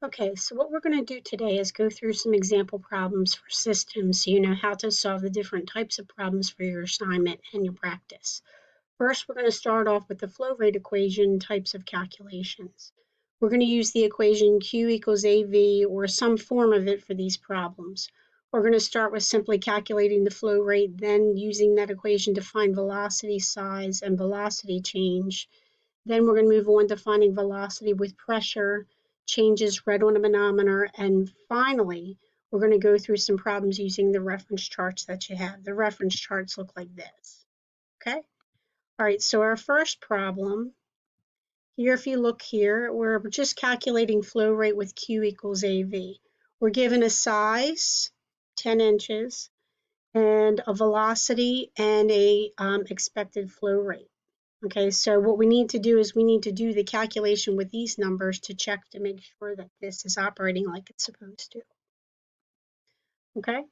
Okay, so what we're going to do today is go through some example problems for systems so you know how to solve the different types of problems for your assignment and your practice. First, we're going to start off with the flow rate equation types of calculations. We're going to use the equation Q equals AV or some form of it for these problems. We're going to start with simply calculating the flow rate, then using that equation to find velocity size and velocity change. Then we're going to move on to finding velocity with pressure, changes read on a manometer, and finally, we're going to go through some problems using the reference charts that you have. The reference charts look like this, okay? All right, so our first problem, here if you look here, we're just calculating flow rate with Q equals AV. We're given a size, 10 inches, and a velocity and a expected flow rate. Okay, so what we need to do is we need to do the calculation with these numbers to check to make sure that this is operating like it's supposed to. Okay,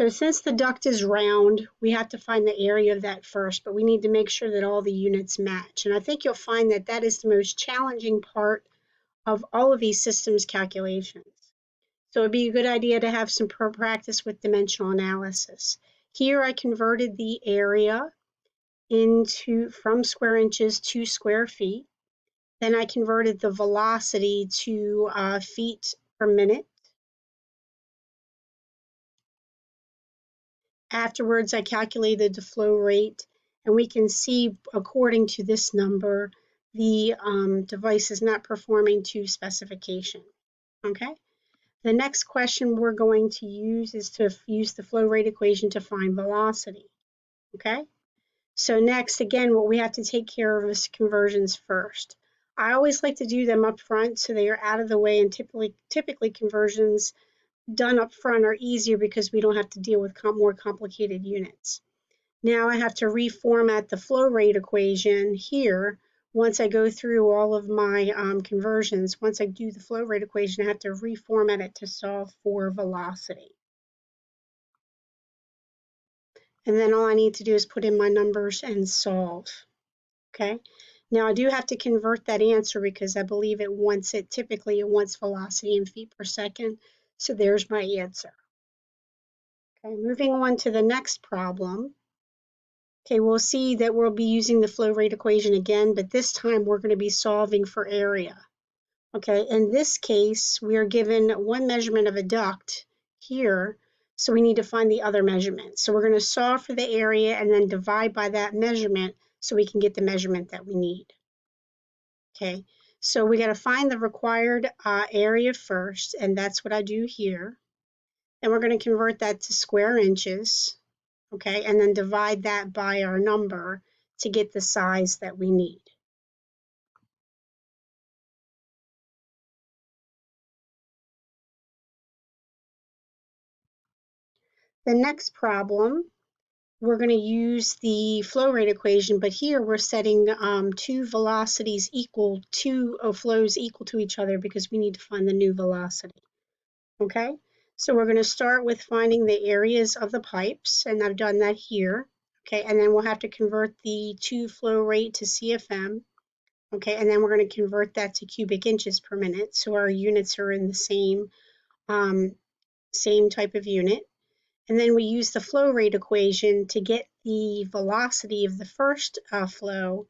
so since the duct is round, we have to find the area of that first, but we need to make sure that all the units match. And I think you'll find that that is the most challenging part of all of these systems calculations. So it'd be a good idea to have some practice with dimensional analysis. Here I converted the area from square inches to square feet. Then I converted the velocity to feet per minute. Afterwards, I calculated the flow rate, and we can see, according to this number, the device is not performing to specification. Okay. The next question we're going to use is to use the flow rate equation to find velocity. Okay. So next, again, what we have to take care of is conversions first. I always like to do them up front so they are out of the way, and typically conversions done up front are easier because we don't have to deal with more complicated units. Now I have to reformat the flow rate equation here. Once I go through all of my conversions, once I do the flow rate equation, I have to reformat it to solve for velocity. And then all I need to do is put in my numbers and solve. Okay. Now I do have to convert that answer because I believe typically it wants velocity in feet per second. So there's my answer. Okay, moving on to the next problem. Okay, we'll see that we'll be using the flow rate equation again, but this time we're going to be solving for area. Okay, in this case, we are given one measurement of a duct here, so we need to find the other measurement. So we're going to solve for the area and then divide by that measurement so we can get the measurement that we need. Okay, so we got to find the required area first, and that's what I do here. And we're going to convert that to square inches, okay, and then divide that by our number to get the size that we need. The next problem, we're going to use the flow rate equation, but here we're setting two velocities flows equal to each other because we need to find the new velocity. Okay, so we're going to start with finding the areas of the pipes, and I've done that here. Okay, and then we'll have to convert the flow rate to CFM. Okay, and then we're going to convert that to cubic inches per minute, so our units are in the same type of unit. And then we use the flow rate equation to get the velocity of the first flow,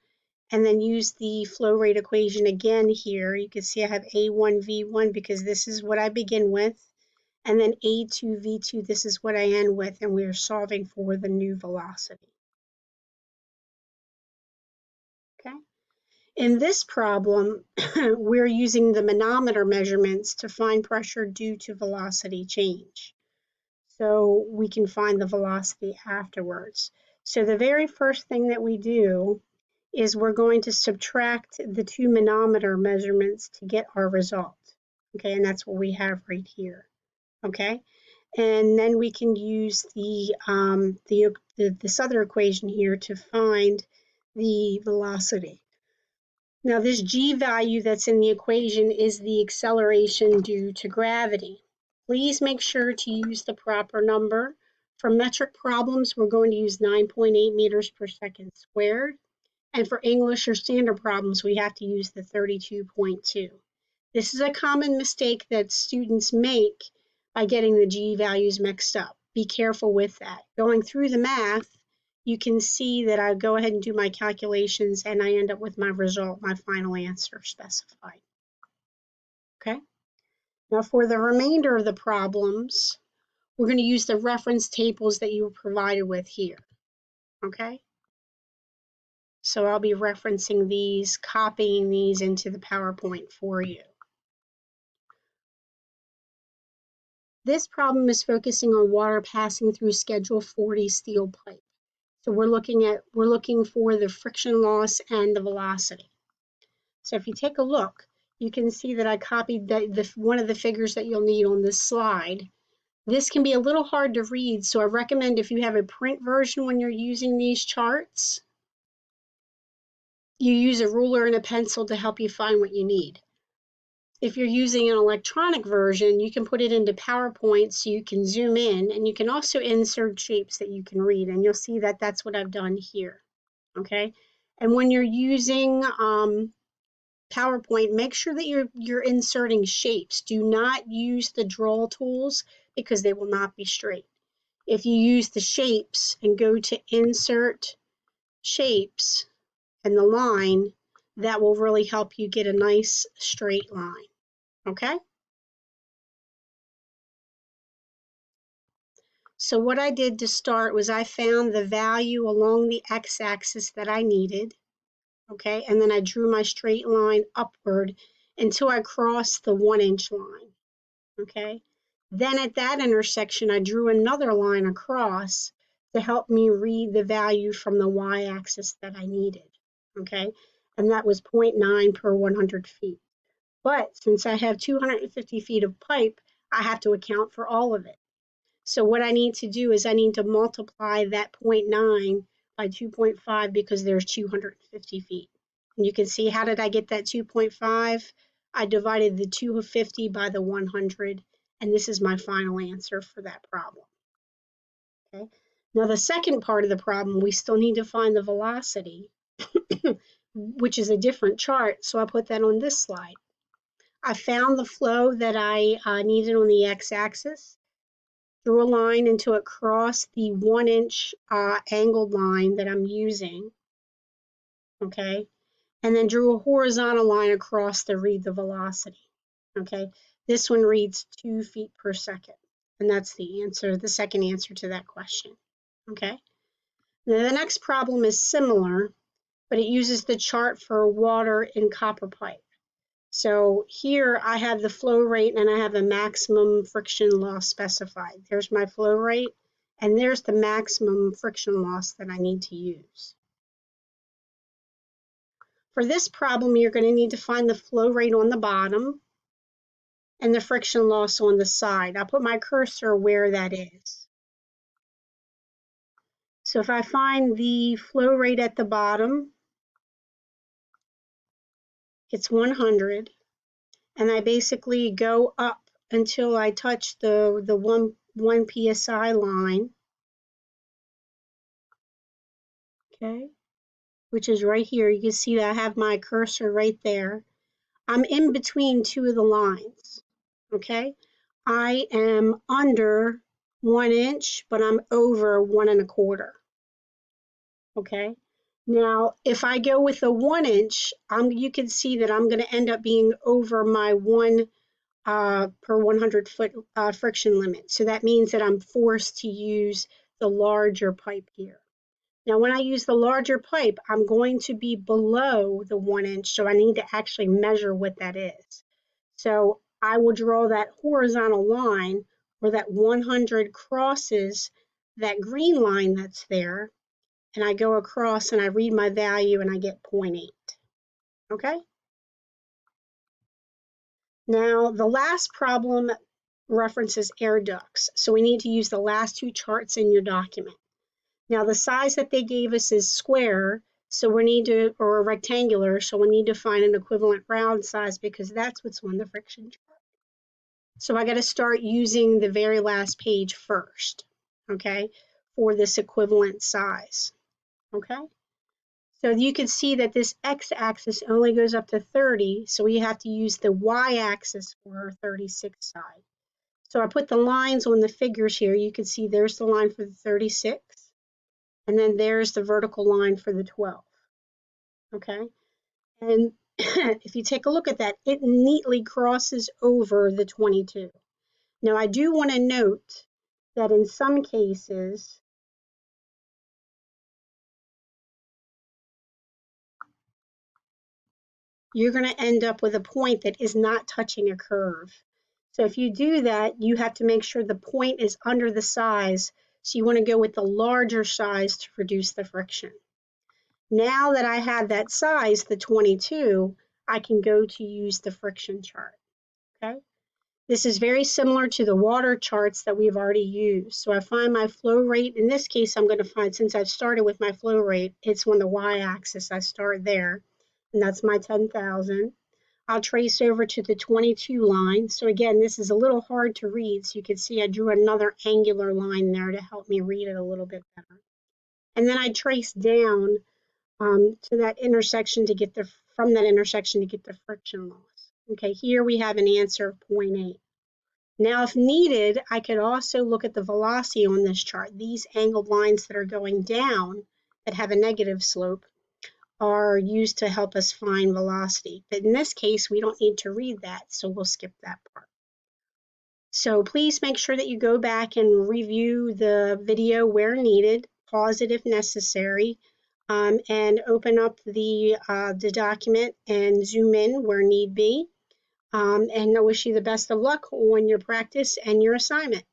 and then use the flow rate equation again here. You can see I have A1, V1 because this is what I begin with, and then A2, V2, this is what I end with, and we are solving for the new velocity. Okay. In this problem, we're using the manometer measurements to find pressure due to velocity change. So we can find the velocity afterwards. So the very first thing that we do is we're going to subtract the two manometer measurements to get our result. Okay, and that's what we have right here. Okay, and then we can use this other equation here to find the velocity. Now this g value that's in the equation is the acceleration due to gravity. Please make sure to use the proper number. For metric problems, we're going to use 9.8 meters per second squared. And for English or standard problems, we have to use the 32.2. This is a common mistake that students make by getting the G values mixed up. Be careful with that. Going through the math, you can see that I go ahead and do my calculations and I end up with my result, my final answer specified. Okay. Now for the remainder of the problems, we're going to use the reference tables that you were provided with here. Okay. So I'll be referencing these, copying these into the PowerPoint for you. This problem is focusing on water passing through Schedule 40 steel pipe. So we're looking for the friction loss and the velocity. So if you take a look, you can see that I copied one of the figures that you'll need on this slide. This can be a little hard to read, so I recommend if you have a print version when you're using these charts, you use a ruler and a pencil to help you find what you need. If you're using an electronic version, you can put it into PowerPoint so you can zoom in, and you can also insert shapes that you can read, and you'll see that that's what I've done here, okay? And when you're using PowerPoint, make sure that you're inserting shapes. Do not use the draw tools because they will not be straight. If you use the shapes and go to Insert Shapes and the line, that will really help you get a nice straight line, okay? So what I did to start was I found the value along the x-axis that I needed, okay? And then I drew my straight line upward until I crossed the 1-inch line, okay? Then at that intersection, I drew another line across to help me read the value from the y-axis that I needed, okay? And that was 0.9 per 100 feet. But since I have 250 feet of pipe, I have to account for all of it. So what I need to do is I need to multiply that 0.9 by 2.5 because there's 250 feet. And you can see, how did I get that 2.5? I divided the 250 by the 100, and this is my final answer for that problem. Okay. Now the second part of the problem, we still need to find the velocity, which is a different chart, so I put that on this slide. I found the flow that I needed on the x-axis. Drew a line until it crossed the 1-inch angled line that I'm using, okay? And then drew a horizontal line across to read the velocity, okay? This one reads 2 feet per second, and that's the answer, the second answer to that question, okay? Now the next problem is similar, but it uses the chart for water in copper pipe. So here I have the flow rate and I have a maximum friction loss specified. There's my flow rate and there's the maximum friction loss that I need to use. For this problem, you're going to need to find the flow rate on the bottom and the friction loss on the side. I'll put my cursor where that is. So if I find the flow rate at the bottom, it's 100. And I basically go up until I touch the 1 psi line, okay, which is right here. You can see that I have my cursor right there. I'm in between two of the lines, okay. I am under 1 inch, but I'm over 1 1/4, okay. Now, if I go with the 1 inch, you can see that I'm going to end up being over my 1 per 100 foot friction limit. So that means that I'm forced to use the larger pipe here. Now, when I use the larger pipe, I'm going to be below the 1 inch, so I need to actually measure what that is. So I will draw that horizontal line where that 100 crosses that green line that's there, and I go across and I read my value and I get 0.8, okay? Now, the last problem references air ducts, so we need to use the last two charts in your document. Now, the size that they gave us is square, so we need to, or rectangular, so we need to find an equivalent round size because that's what's on the friction chart. So I got to start using the very last page first, okay, for this equivalent size, okay? So you can see that this x-axis only goes up to 30, so we have to use the y-axis for our 36 side. So I put the lines on the figures here. You can see there's the line for the 36, and then there's the vertical line for the 12, okay? And if you take a look at that, it neatly crosses over the 22. Now, I do want to note that in some cases, you're going to end up with a point that is not touching a curve. So if you do that, you have to make sure the point is under the size. So you want to go with the larger size to reduce the friction. Now that I have that size, the 22, I can go to use the friction chart, okay? This is very similar to the water charts that we've already used. So I find my flow rate. In this case, I'm going to find, since I've started with my flow rate, it's on the y-axis. I start there, and that's my 10,000. I'll trace over to the 22 line. So again, this is a little hard to read. So you can see I drew another angular line there to help me read it a little bit better. And then I trace down to that intersection to get from that intersection to get the friction loss. Okay, here we have an answer of 0.8. Now, if needed, I could also look at the velocity on this chart. These angled lines that are going down that have a negative slope are used to help us find velocity. But in this case, we don't need to read that, so we'll skip that part. So please make sure that you go back and review the video where needed, pause it if necessary, and open up the document and zoom in where need be. And I wish you the best of luck on your practice and your assignment.